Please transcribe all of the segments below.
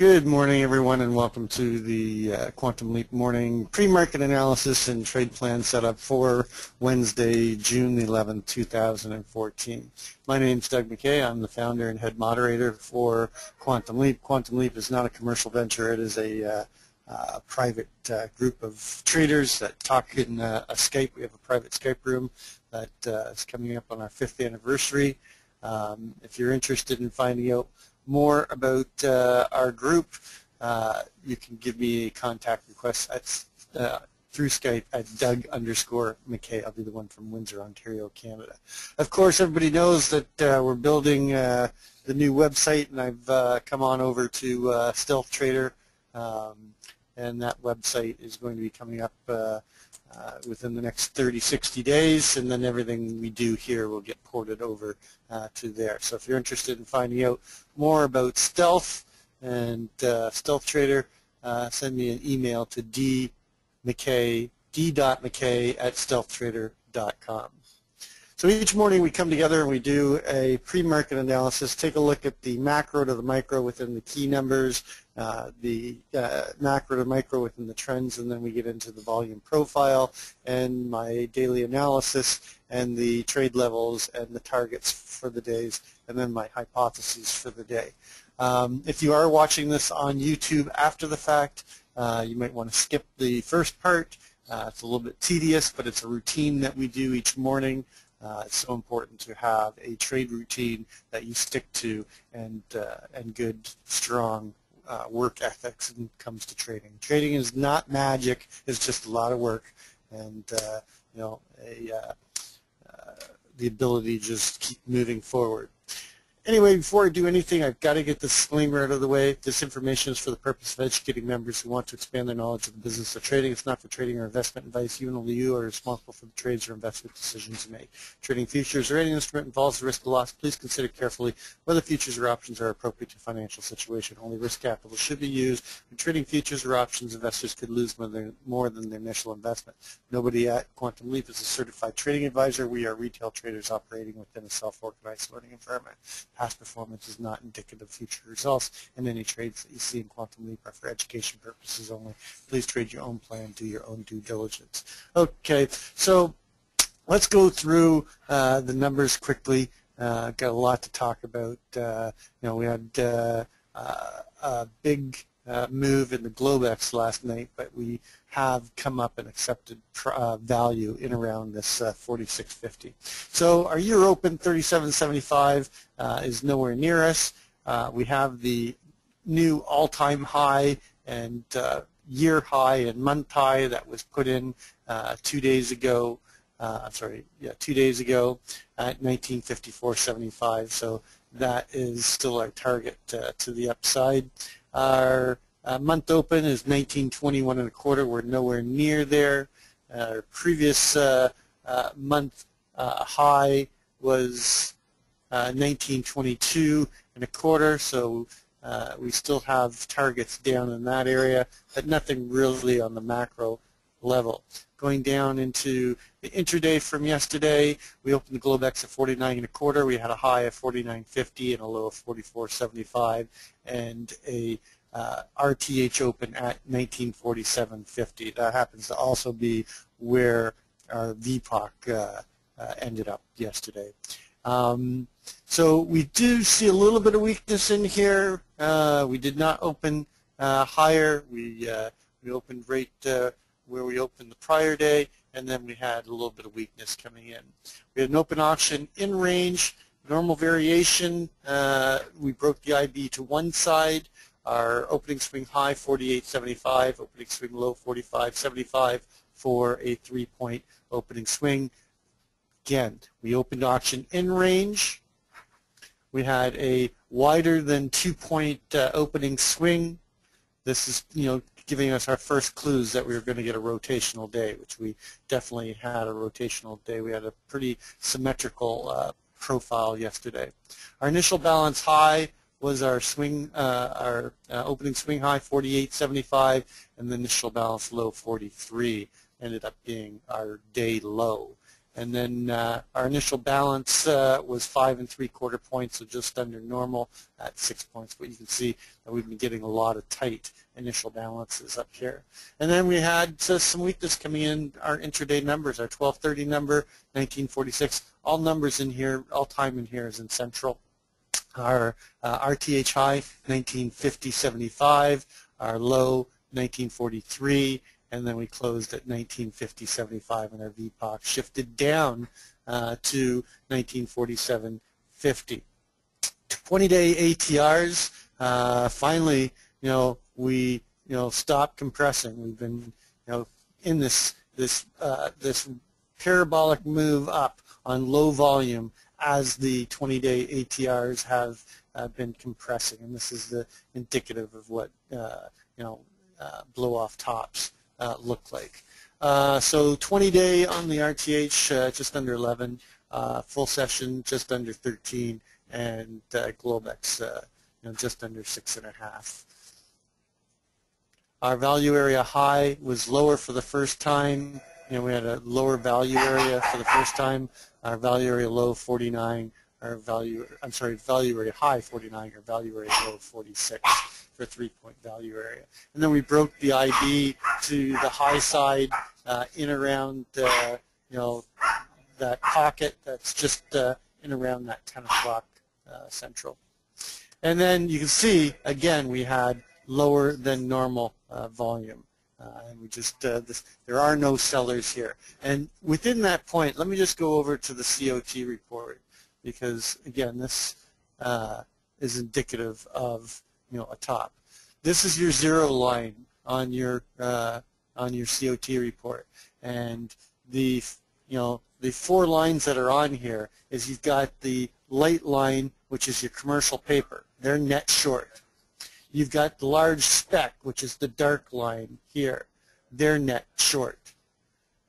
Good morning, everyone, and welcome to the Quantum Leap Morning Pre-Market Analysis and Trade Plan Setup for Wednesday, June 11, 2014. My name is Doug McKay. I'm the founder and head moderator for Quantum Leap. Quantum Leap is not a commercial venture. It is a private group of traders that talk in a Skype. We have a private Skype room that is coming up on our 5th anniversary. If you're interested in finding out more about our group, you can give me a contact request through Skype at Doug_McKay. I'll be the one from Windsor, Ontario, Canada. Of course, everybody knows that we're building the new website, and I've come on over to Stealth Trader, and that website is going to be coming up within the next 30-60 days, and then everything we do here will get ported over to there. So if you're interested in finding out more about Stealth and Stealth Trader, send me an email to d.mckay at stealthtrader.com. So each morning we come together and we do a pre-market analysis, take a look at the macro to the micro within the key numbers, the macro to micro within the trends, and then we get into the volume profile and my daily analysis and the trade levels and the targets for the days, and then my hypotheses for the day. If you are watching this on YouTube after the fact, you might want to skip the first part. It's a little bit tedious, but it's a routine that we do each morning. It's so important to have a trade routine that you stick to, and good, strong work ethics when it comes to trading. Trading is not magic; it's just a lot of work, and the ability to just keep moving forward. Anyway, before I do anything, I've got to get this disclaimer out of the way. This information is for the purpose of educating members who want to expand their knowledge of the business of trading. It's not for trading or investment advice. You and only you are responsible for the trades or investment decisions you make. Trading futures or any instrument involves the risk of loss. Please consider carefully whether futures or options are appropriate to your financial situation. Only risk capital should be used. When trading futures or options, investors could lose more than their initial investment. Nobody at Quantum Leap is a certified trading advisor. We are retail traders operating within a self-organized learning environment. Past performance is not indicative of future results, and any trades that you see in Quantum Leap are for education purposes only. Please trade your own plan, do your own due diligence. Okay, so let's go through the numbers quickly. Got a lot to talk about. We had a big move in the Globex last night, but we have come up and accepted value in around this 46.50. So our year open 37.75 is nowhere near us. We have the new all-time high and year high and month high that was put in 2 days ago. 2 days ago at 1954.75. So that is still our target to the upside. Our month open is 1921.25. We're nowhere near there. Our previous month high was 1922.25. So we still have targets down in that area, but nothing really on the macro level. Going down into the intraday from yesterday, we opened the Globex at 49.25. We had a high of 49.50 and a low of 44.75, and a RTH open at 1947.50. That happens to also be where our VPOC ended up yesterday. So we do see a little bit of weakness in here. We did not open higher. We opened right where we opened the prior day, and then we had a little bit of weakness coming in. We had an open auction in range, normal variation. We broke the IB to one side. Our opening swing high 48.75, opening swing low 45.75 for a 3-point opening swing. Again, we opened auction in range. We had a wider than 2-point opening swing. This is, giving us our first clues that we were going to get a rotational day, which we definitely had a rotational day. We had a pretty symmetrical profile yesterday. Our initial balance high was our swing, opening swing high 48.75, and the initial balance low 43 ended up being our day low. And then our initial balance was 5 3/4 points, so just under normal at 6 points. But you can see that we've been getting a lot of tight initial balances up here. And then we had some weakness coming in our intraday numbers, our 1230 number, 1946. All numbers in here, all time in here is in central. Our RTH high, 1950.75. Our low, 1943. And then we closed at 1950.75, and our VPOC shifted down to 1947.50. 20-day ATRs, finally, we stopped compressing. We've been, in this parabolic move up on low volume as the 20-day ATRs have been compressing, and this is the indicative of what blow-off tops look like. So 20-day on the RTH just under 11, full session just under 13, and Globex just under 6.5. Our value area high was lower for the first time. We had a lower value area for the first time. Our value area low 49. Value area high 49. Our value area low 46 for 3-point value area. And then we broke the IB to the high side in around that pocket that's just in around that 10 o'clock central. And then you can see again we had lower than normal volume. And we just, there are no sellers here. And within that point, let me just go over to the COT report, because again, this is indicative of a top. This is your zero line on your COT report, and the 4 lines that are on here is you've got the light line, which is your commercial paper. They're net short. You've got the large spec, which is the dark line here. They're net short.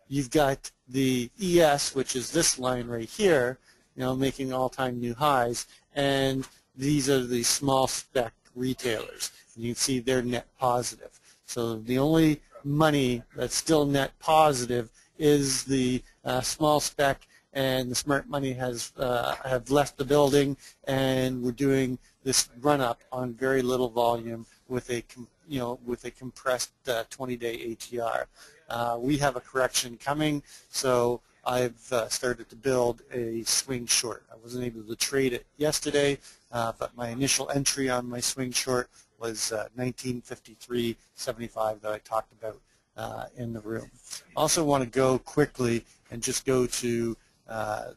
You've got the ES, which is this line right here, making all-time new highs, and these are the small spec retailers. And you can see they're net positive. So the only money that's still net positive is the small spec, and the smart money have left the building, and we're doing this run-up on very little volume with a compressed 20-day ATR. We have a correction coming, so I've started to build a swing short. I wasn't able to trade it yesterday, but my initial entry on my swing short was 1953.75 that I talked about in the room. Also want to go quickly and just go to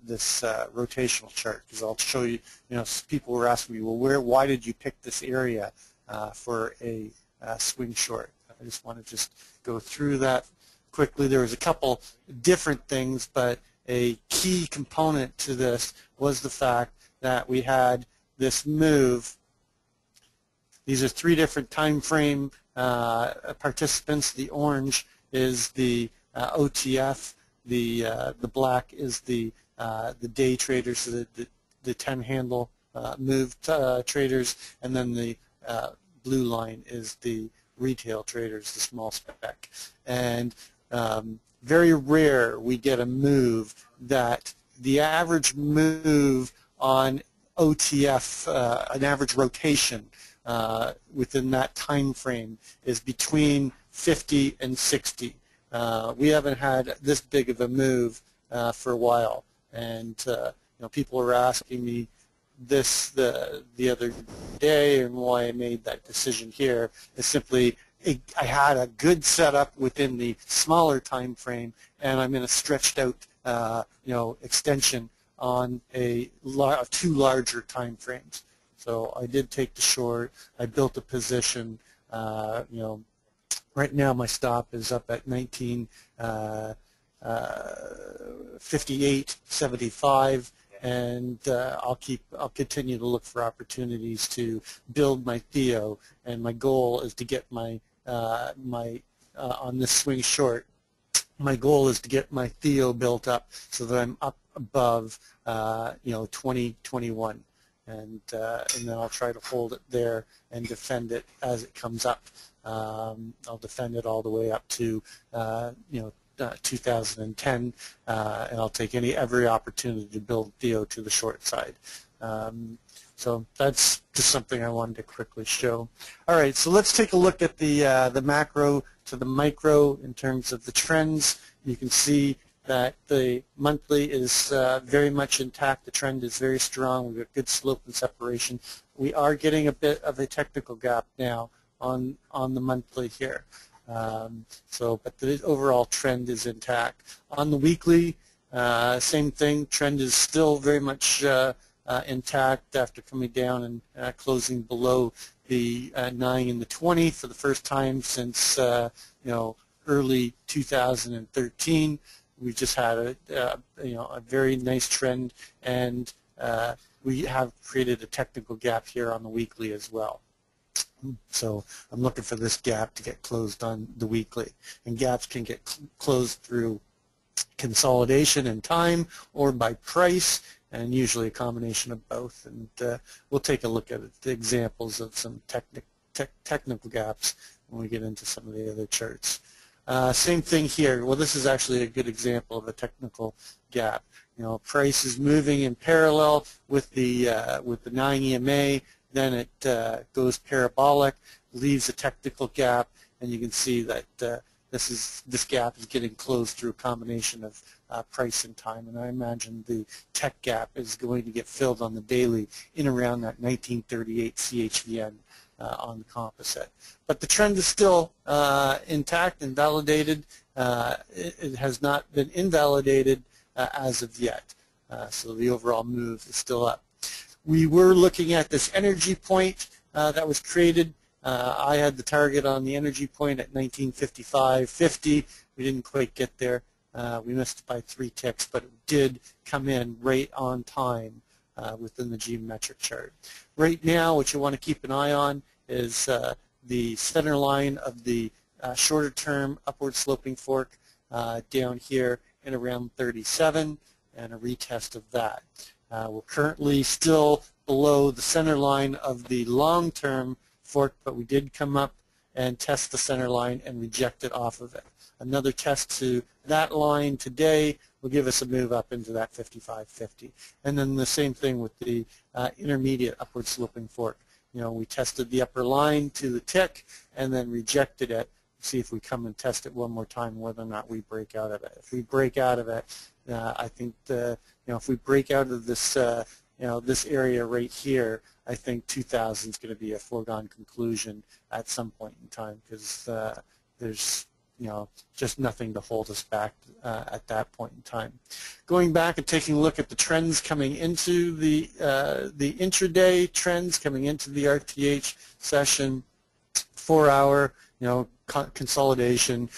this rotational chart, because I'll show you, people were asking me, well, why did you pick this area for a swing short? I just want to just go through that quickly. There was a couple different things, but a key component to this was the fact that we had this move. These are 3 different time frame participants. The orange is the OTF. The black is the day traders, so the 10-handle move traders, and then the blue line is the retail traders, the small spec. And very rare we get a move that the average move on OTF, an average rotation within that time frame is between 50 and 60. We haven't had this big of a move for a while, and people were asking me this the other day, and why I made that decision here is simply I had a good setup within the smaller time frame, and I'm in a stretched out extension on 2 larger time frames. So I did take the short. I built a position. Right now my stop is up at 1958.75, and I'll continue to look for opportunities to build my Theo, and my goal is to get my on this swing short, my goal is to get my Theo built up so that I'm up above 2021, and then I'll try to hold it there and defend it as it comes up. I'll defend it all the way up to 2010, and I'll take every opportunity to build Theo to the short side. So that's just something I wanted to quickly show. All right, so let's take a look at the macro to the micro in terms of the trends. You can see that the monthly is very much intact. The trend is very strong. We've got good slope and separation. We are getting a bit of a technical gap now on the monthly here. But the overall trend is intact. On the weekly, same thing. Trend is still very much intact after coming down and closing below the 9 and the 20 for the first time since early 2013. We just had a very nice trend, and we have created a technical gap here on the weekly as well. So I'm looking for this gap to get closed on the weekly, and gaps can get closed through consolidation in time or by price, and usually a combination of both. And we'll take a look at the examples of some technical gaps when we get into some of the other charts. Same thing here. Well, this is actually a good example of a technical gap. Price is moving in parallel with the 9 EMA. Then it goes parabolic, leaves a technical gap, and you can see that this gap is getting closed through a combination of price and time. And I imagine the tech gap is going to get filled on the daily in around that 1938 CHVN on the composite. But the trend is still intact and validated. It has not been invalidated as of yet. So the overall move is still up. We were looking at this energy point that was created. I had the target on the energy point at 1955.50. We didn't quite get there. We missed by 3 ticks, but it did come in right on time within the geometric chart. Right now, what you want to keep an eye on is the center line of the shorter term upward sloping fork down here in around 37, and a retest of that. We're currently still below the center line of the long-term fork, but we did come up and test the center line and reject it off of it. Another test to that line today will give us a move up into that 55.50. And then the same thing with the intermediate upward sloping fork. We tested the upper line to the tick and then rejected it. See if we come and test it one more time, whether or not we break out of it. If we break out of it, I think if we break out of this this area right here, I think 2000 is going to be a foregone conclusion at some point in time, because there's just nothing to hold us back at that point in time. Going back and taking a look at the trends coming into the intraday trends coming into the RTH session, 4-hour consolidation.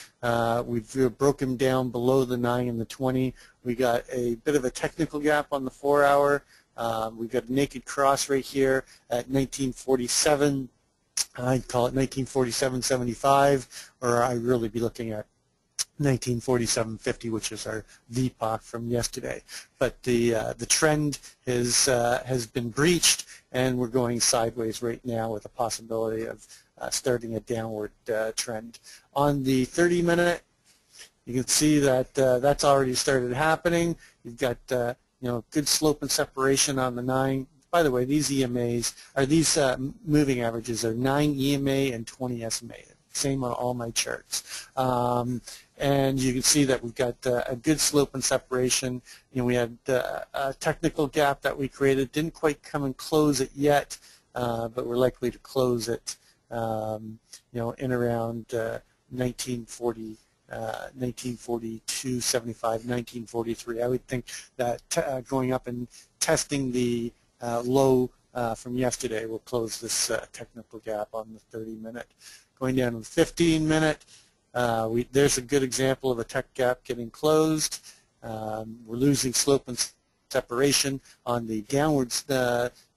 We've broken down below the 9 and the 20. We got a bit of a technical gap on the 4-hour. We've got a naked cross right here at 1947. I'd call it 1947.75, or I'd really be looking at 1947.50, which is our VPOC from yesterday. But the trend has been breached, and we're going sideways right now with a possibility of starting a downward trend. On the 30-minute, you can see that that's already started happening. You've got good slope and separation on the 9. By the way, these EMAs are moving averages are 9 EMA and 20 SMA. Same on all my charts. And you can see that we've got a good slope and separation. We had a technical gap that we created. Didn't quite come and close it yet, but we're likely to close it in around 1940. 1942, 75, 1943. I would think that going up and testing the low from yesterday will close this technical gap on the 30-minute. Going down to the 15-minute, there's a good example of a tech gap getting closed. We're losing slope and separation on the downwards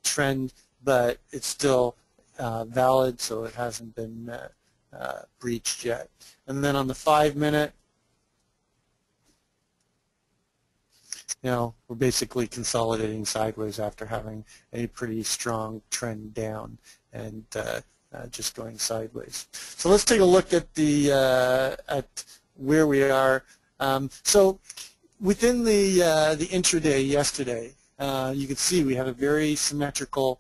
trend, but it's still valid, so it hasn't been breached yet. And then on the 5-minute, we're basically consolidating sideways after having a pretty strong trend down and just going sideways. So let's take a look at the where we are So within the intraday yesterday, you can see we had a very symmetrical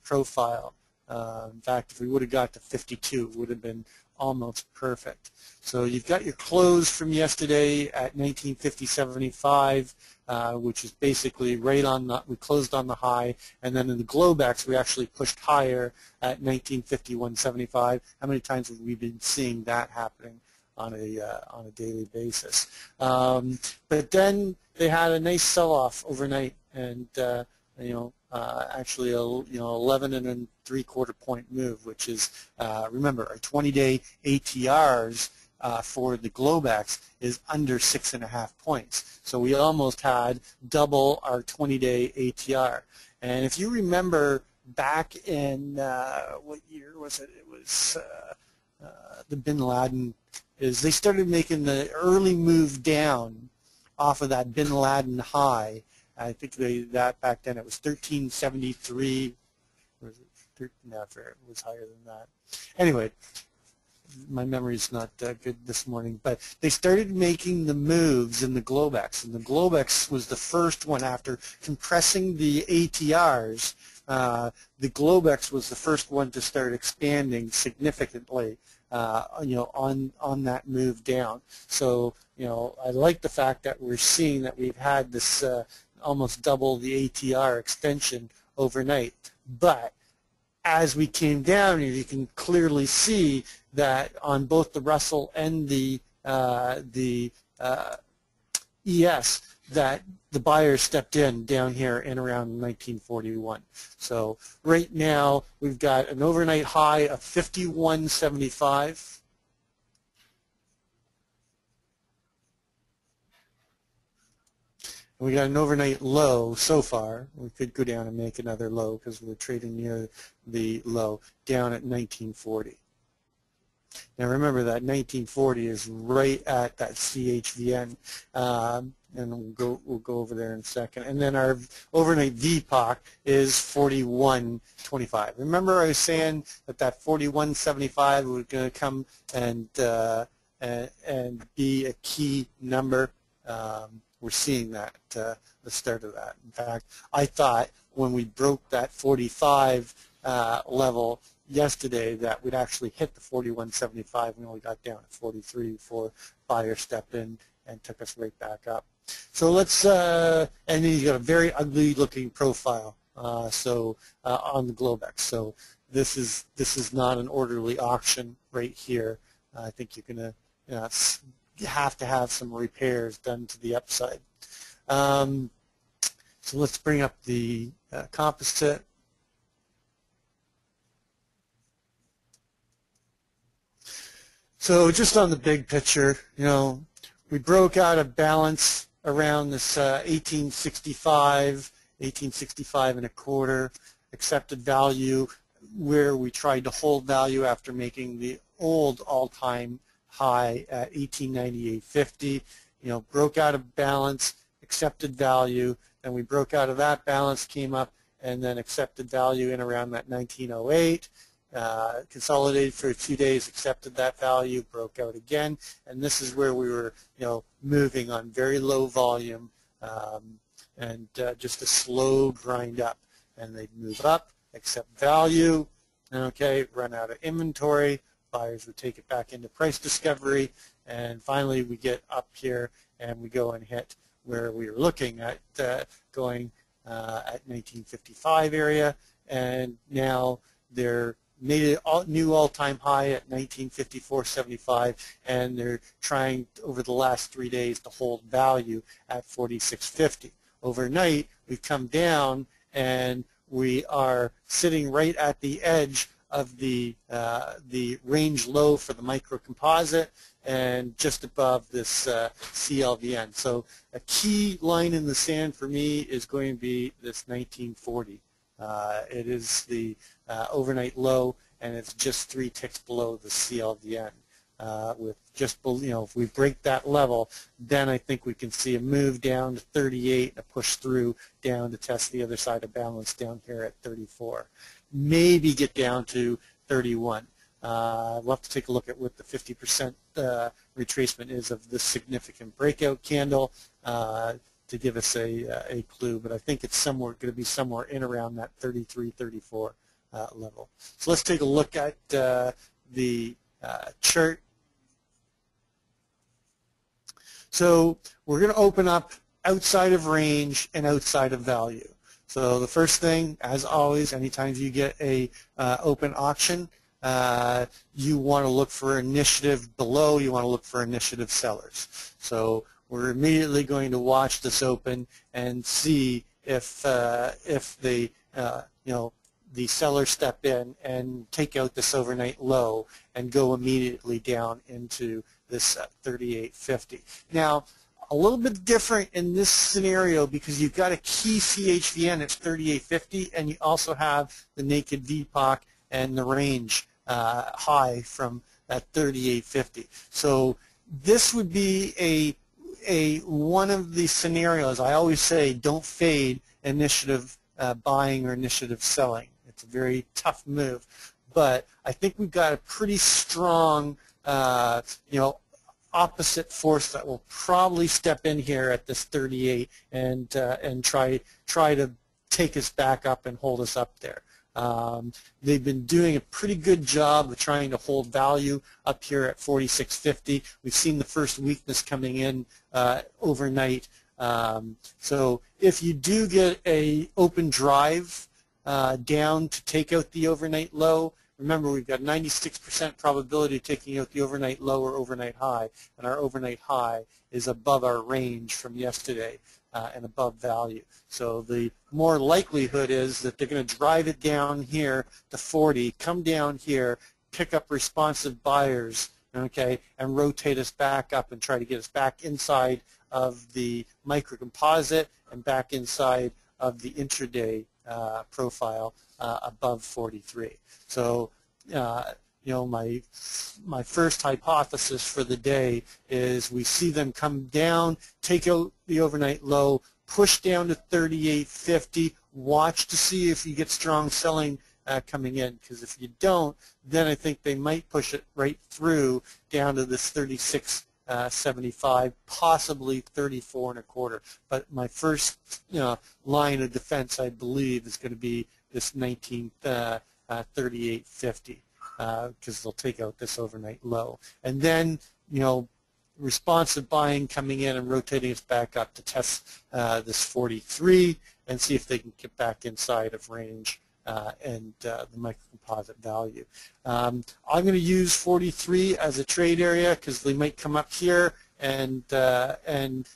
profile. In fact, if we would have got to 52, it would have been almost perfect. So you've got your close from yesterday at 1950.75, which is basically right on the, we closed on the high, and then in the Globex we actually pushed higher at 1951.75. How many times have we been seeing that happening on a daily basis? But then they had a nice sell-off overnight, and actually a 11.75 point move, which is remember our 20-day ATRs for the Globex is under 6.5 points. So we almost had double our 20-day ATR. And if you remember back in what year was it? It was the Bin Laden. They started making the early move down off of that Bin Laden high. I think that back then it was 1373. Or was it no, it was higher than that. Anyway, my memory's not good this morning, but they started making the moves in the Globex, and the Globex was the first one after compressing the ATRs. The Globex was the first one to start expanding significantly, on that move down. So, I like the fact that we're seeing that we've had this almost double the ATR extension overnight. But as we came down here, you can clearly see that on both the Russell and the ES, that the buyers stepped in down here in around 1941. So right now we've got an overnight high of 51.75. We got an overnight low so far. We could go down and make another low because we're trading near the low, down at 1940. Now remember that 1940 is right at that CHVN, and we'll go over there in a second. And then our overnight VPOC is 41.25. Remember I was saying that 41.75 was going to come and be a key number. We're seeing that, the start of that. In fact, I thought when we broke that 45 level yesterday that we'd actually hit the 41.75. We only got down at 43 before buyer stepped in and took us right back up. So let's, and then you got a very ugly looking profile on the Globex. So this is not an orderly auction right here. I think you're going to you have to have some repairs done to the upside. So let's bring up the composite. So just on the big picture, we broke out of balance around this 1865 and a quarter accepted value, where we tried to hold value after making the old all-time high at 1898.50. Broke out of balance, accepted value, then we broke out of that balance, came up, and then accepted value in around that 1908. Consolidated for 2 days, accepted that value, broke out again, and this is where we were, moving on very low volume, and just a slow grind up, and they'd move up, accept value, okay, run out of inventory. Buyers would take it back into price discovery, and finally we get up here and we go and hit where we were looking at going at 1955 area, and now they're made a new all-time high at 1954.75, and they're trying over the last 3 days to hold value at 46.50. Overnight we've come down and we are sitting right at the edge of the range low for the micro composite and just above this CLVN. So a key line in the sand for me is going to be this 1940. It is the overnight low, and it's just 3 ticks below the CLVN. With just, if we break that level, then I think we can see a move down to 38 and a push through down to test the other side of balance down here at 34. Maybe get down to 31. We'll have to take a look at what the 50% retracement is of this significant breakout candle to give us a clue, but I think it's going to be somewhere in around that 33, 34 level. So let's take a look at the chart. So we're going to open up outside of range and outside of value. So the first thing, as always, anytime you get a open auction, you want to look for initiative below, you want to look for initiative sellers. So we're immediately going to watch this open and see if the the sellers step in and take out this overnight low and go immediately down into this 38.50. Now, a little bit different in this scenario because you've got a key CHVN at 38.50, and you also have the naked VPOC and the range high from that 38.50. So this would be a one of the scenarios. I always say don't fade initiative buying or initiative selling. It's a very tough move, but I think we've got a pretty strong opposite force that will probably step in here at this 38 and try to take us back up and hold us up there. They've been doing a pretty good job of trying to hold value up here at 46.50. We've seen the first weakness coming in overnight. So if you do get a open drive down to take out the overnight low, remember we've got 96% probability of taking out the overnight low or overnight high, and our overnight high is above our range from yesterday and above value. So the more likelihood is that they're going to drive it down here to 40, come down here, pick up responsive buyers, okay, and rotate us back up and try to get us back inside of the microcomposite and back inside of the intraday profile above 43. So my first hypothesis for the day is we see them come down, take out the overnight low, push down to 38.50, watch to see if you get strong selling coming in, because if you don't, then I think they might push it right through down to this 36.75, possibly 34.25. But my first line of defense, I believe, is going to be this 38.50 because they'll take out this overnight low, and then responsive buying coming in and rotating us back up to test this 43 and see if they can get back inside of range and the microcomposite value. I'm going to use 43 as a trade area because they might come up here and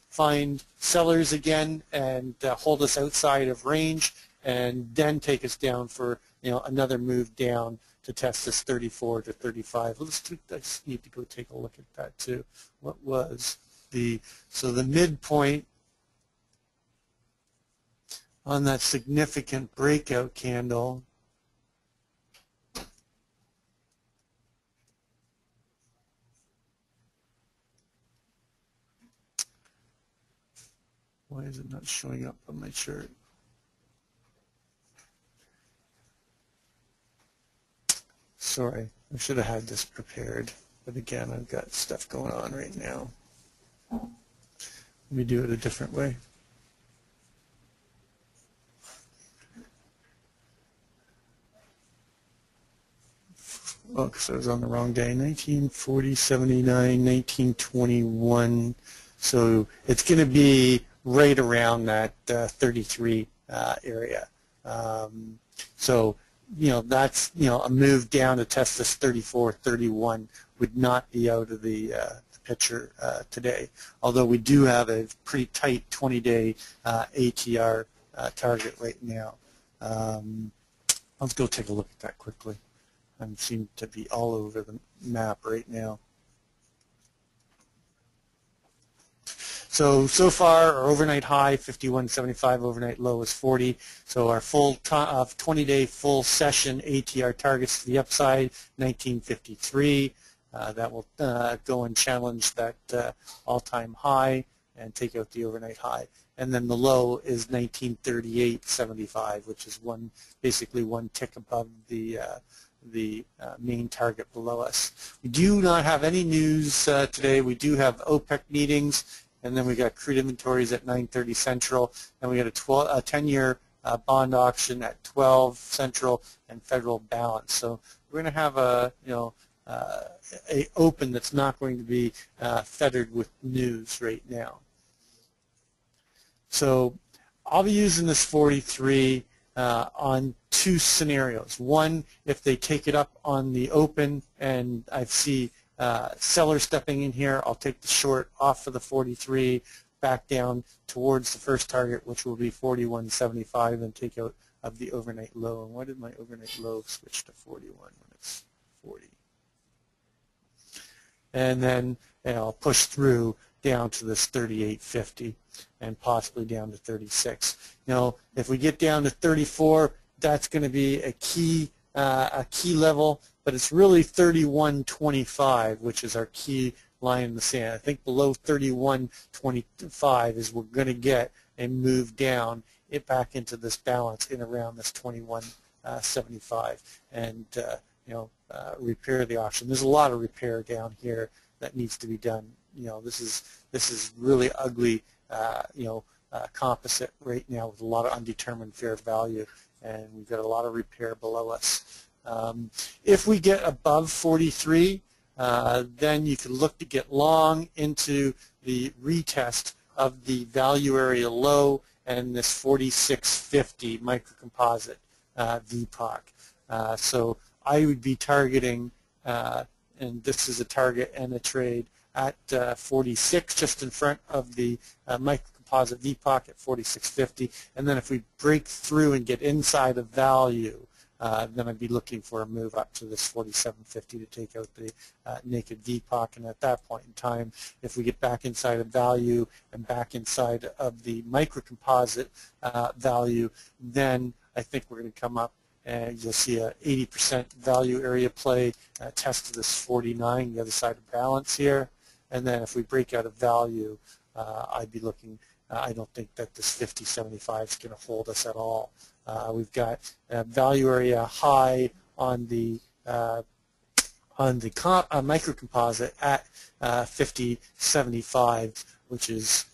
find sellers again and hold us outside of range, and then take us down for another move down to test this 34 to 35. I just need to go take a look at that too. What was the midpoint on that significant breakout candle? Why is it not showing up on my chart? Sorry, I should have had this prepared, but again, I've got stuff going on right now. Let me do it a different way. Oh, because I was on the wrong day. 1940, 79, 1921. So it's going to be right around that 33 area. So that's a move down to test this 34, 31 would not be out of the picture today. Although we do have a pretty tight 20-day ATR target right now. Let's go take a look at that quickly. I seem to be all over the map right now. So far, our overnight high, 51.75, overnight low is 40. So our full 20-day full session ATR targets to the upside, 1953. That will go and challenge that all-time high and take out the overnight high. And then the low is 1938.75, which is basically one tick above the the main target below us. We do not have any news today. We do have OPEC meetings, and then we got crude inventories at 9:30 Central, and we got a 10-year bond auction at 12 Central, and federal balance. So we're going to have a a open that's not going to be fettered with news right now. So I'll be using this 43 on two scenarios. One, if they take it up on the open and I see sellers stepping in here, I'll take the short off of the 43 back down towards the first target, which will be 41.75, and take out of the overnight low. And why did my overnight low switch to 41 when it's 40? And then I'll push through down to this 38.50 and possibly down to 36. If we get down to 34, that's going to be a key level, but it's really 31.25, which is our key line in the sand. I think below 31.25 is we're going to get a move down back into this balance in around this 21.75 and repair the auction. There's a lot of repair down here that needs to be done. This is really ugly composite right now with a lot of undetermined fair value, and we've got a lot of repair below us. If we get above 43, then you can look to get long into the retest of the value area low and this 46.50 microcomposite VPOC. So I would be targeting, and this is a target and a trade, at 46, just in front of the microcomposite VPOC at 46.50. And then if we break through and get inside of value, then I'd be looking for a move up to this 47.50 to take out the naked VPOC. And at that point in time, if we get back inside of value and back inside of the microcomposite value, then I think we're going to come up and you'll see a 80% value area play, test to this 49, the other side of balance here. And then if we break out of value, I'd be looking, I don't think that this 50.75 is going to hold us at all. We've got value area high on the microcomposite at 50.75, which is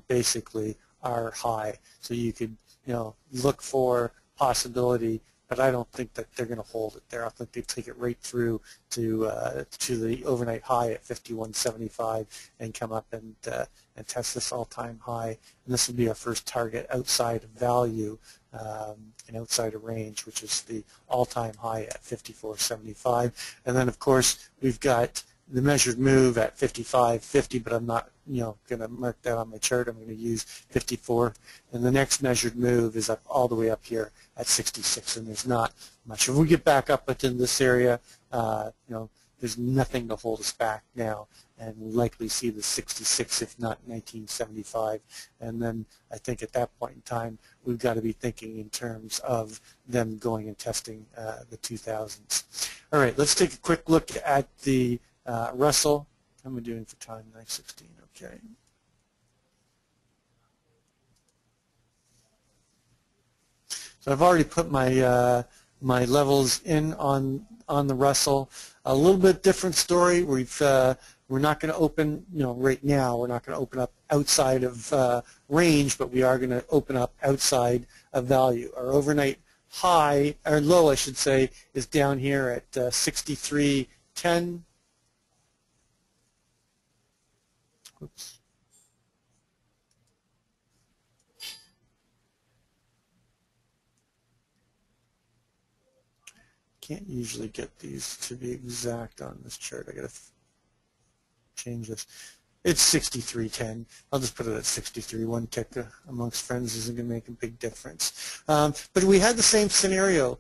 basically our high. So you could look for possibility, but I don't think that they're going to hold it there. I think they take it right through to the overnight high at 51.75 and come up and test this all-time high. And this will be our first target outside of value and outside of range, which is the all-time high at 54.75. And then, of course, we've got the measured move at 55.50, but I'm not going to mark that on my chart. I'm going to use 54. And the next measured move is up all the way up here at 66, and there's not much. If we get back up within this area, there's nothing to hold us back now, and we'll likely see the 66, if not 1975. And then I think at that point in time, we've got to be thinking in terms of them going and testing the 2000s. All right, let's take a quick look at the Russell. How am I doing for time? 9:16. Okay. So I've already put my my levels in on the Russell. A little bit different story. We're not going to open, right now. We're not going to open up outside of range, but we are going to open up outside of value. Our overnight high, or low, I should say, is down here at 63.10. Oops. Can't usually get these to be exact on this chart. I got to change this. It's 63.10. I'll just put it at 63. One tick amongst friends isn't going to make a big difference. But we had the same scenario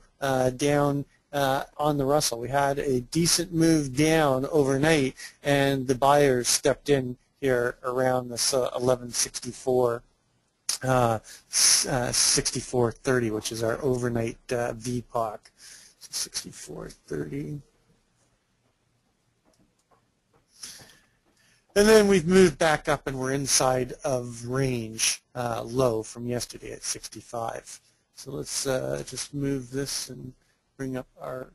down on the Russell. We had a decent move down overnight, and the buyers stepped in here around this 1164, 64.30, which is our overnight VPOC. 64.30. And then we've moved back up, and we're inside of range low from yesterday at 65. So let's just move this and bring up our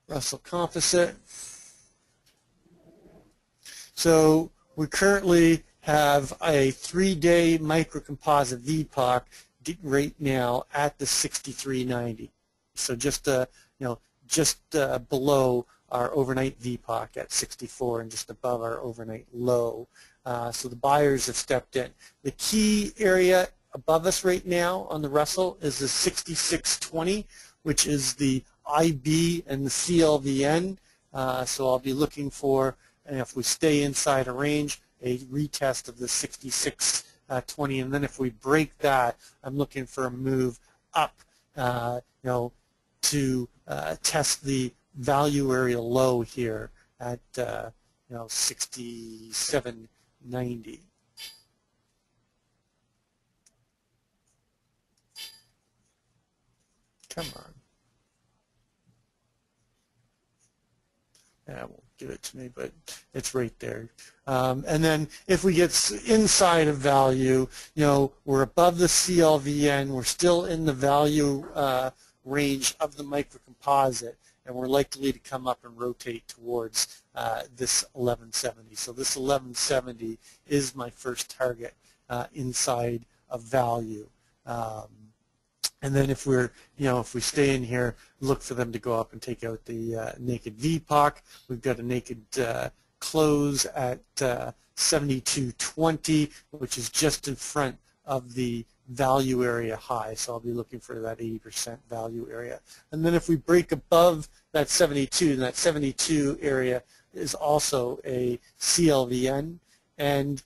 Russell Composite. So we currently have a 3-day microcomposite VPOC right now at the 63.90. So just below our overnight VPOC at 64 and just above our overnight low. So the buyers have stepped in. The key area above us right now on the Russell is the 66.20, which is the IB and the CLVN. So I'll be looking for, and if we stay inside a range, a retest of the 66.20, and then if we break that, I'm looking for a move up, to test the value area low here at 67.90. Come on. Yeah, it won't give it to me, but it's right there. And then if we get inside of value, we're above the CLVN, we're still in the value range of the microcomposite, and we're likely to come up and rotate towards this 1170. So this 1170 is my first target inside of value. And then if we're, if we stay in here, look for them to go up and take out the naked VPOC. We've got a naked close at 72.20, which is just in front of the value area high. So I'll be looking for that 80% value area. And then if we break above that 72, and that 72 area is also a CLVN and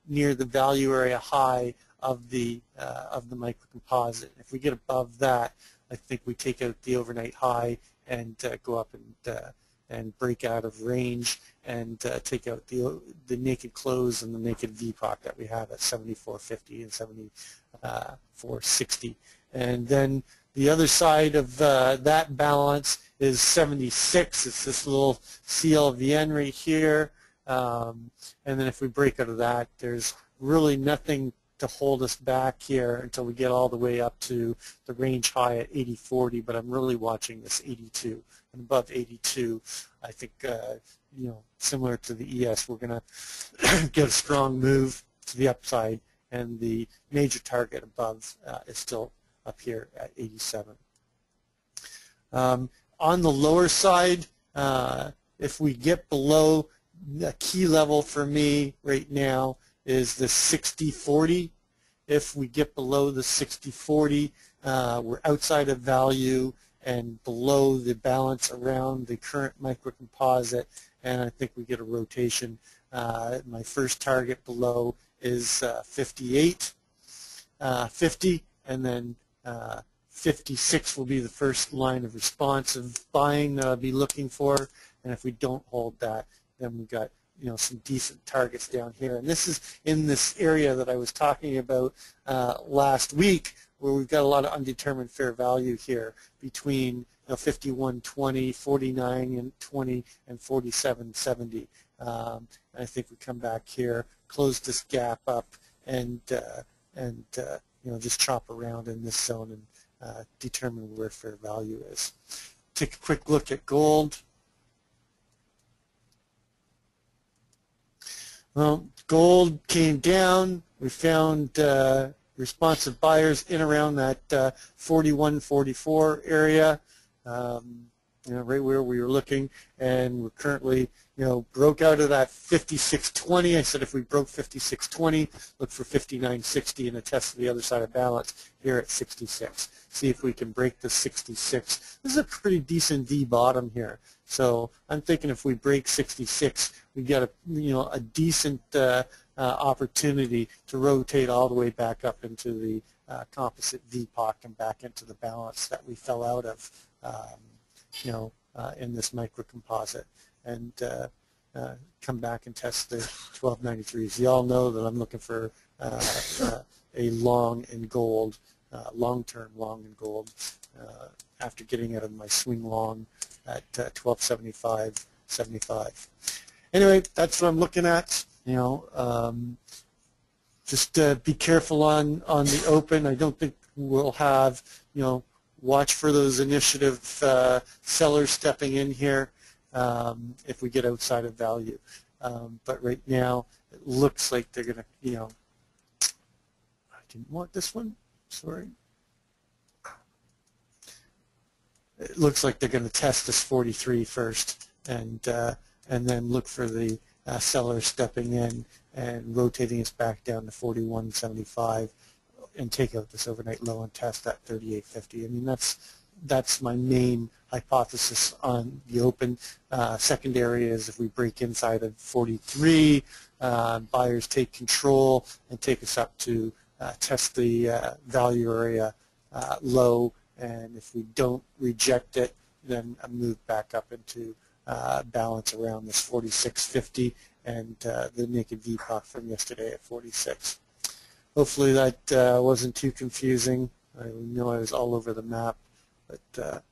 near the value area high of the microcomposite. If we get above that, I think we take out the overnight high and go up and break out of range and take out the naked close and the naked VPOC that we have at 74.50 and 74.60. And then the other side of that balance is 76. It's this little CLVN right here. And then if we break out of that, there's really nothing to hold us back here until we get all the way up to the range high at 80.40, but I'm really watching this 82. And above 82, I think, similar to the ES, we're going to get a strong move to the upside, and the major target above is still up here at 87. On the lower side, if we get below the key level for me right now is the 60.40. If we get below the 60.40, we're outside of value and below the balance around the current microcomposite, and I think we get a rotation. My first target below is 58.50, and then 56 will be the first line of response of buying that I'll be looking for, and if we don't hold that, then we've got some decent targets down here. And this is in this area that I was talking about last week, where we've got a lot of undetermined fair value here between 51.20, 49.20, and 47.70. And I think we come back here, close this gap up, and just chop around in this zone and determine where fair value is. Take a quick look at gold. Well, gold came down. We found responsive buyers in around that 41, 44 area, right where we were looking, and we're currently, broke out of that 56.20. I said if we broke 56.20, look for 59.60 and a test of the other side of balance here at 66. See if we can break the 66. This is a pretty decent V bottom here. So I'm thinking if we break 66, we got a decent opportunity to rotate all the way back up into the composite VPOC and back into the balance that we fell out of, in this microcomposite, and come back and test the 1293s. You all know that I'm looking for a long in gold, long-term long in gold, after getting out of my swing long at 1275.75. Anyway, that's what I'm looking at. Just be careful on the open. I don't think we'll have Watch for those initiative sellers stepping in here if we get outside of value. But right now, it looks like they're going to, I didn't want this one, sorry. It looks like they're going to test this 43 first, and then look for the seller stepping in and rotating us back down to 41.75 and take out this overnight low and test that 38.50. I mean, that's my main hypothesis on the open. Secondary is if we break inside of 43, buyers take control and take us up to test the value area low, and if we don't reject it, then a move back up into balance around this 46.50 and the naked VPOC from yesterday at 46. Hopefully that wasn't too confusing. I know I was all over the map, but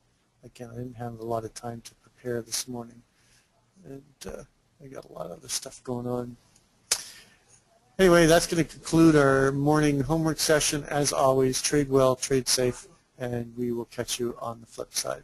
again, I didn't have a lot of time to prepare this morning, and I got a lot of other stuff going on. Anyway, that's going to conclude our morning homework session. As always, trade well, trade safe, and we will catch you on the flip side.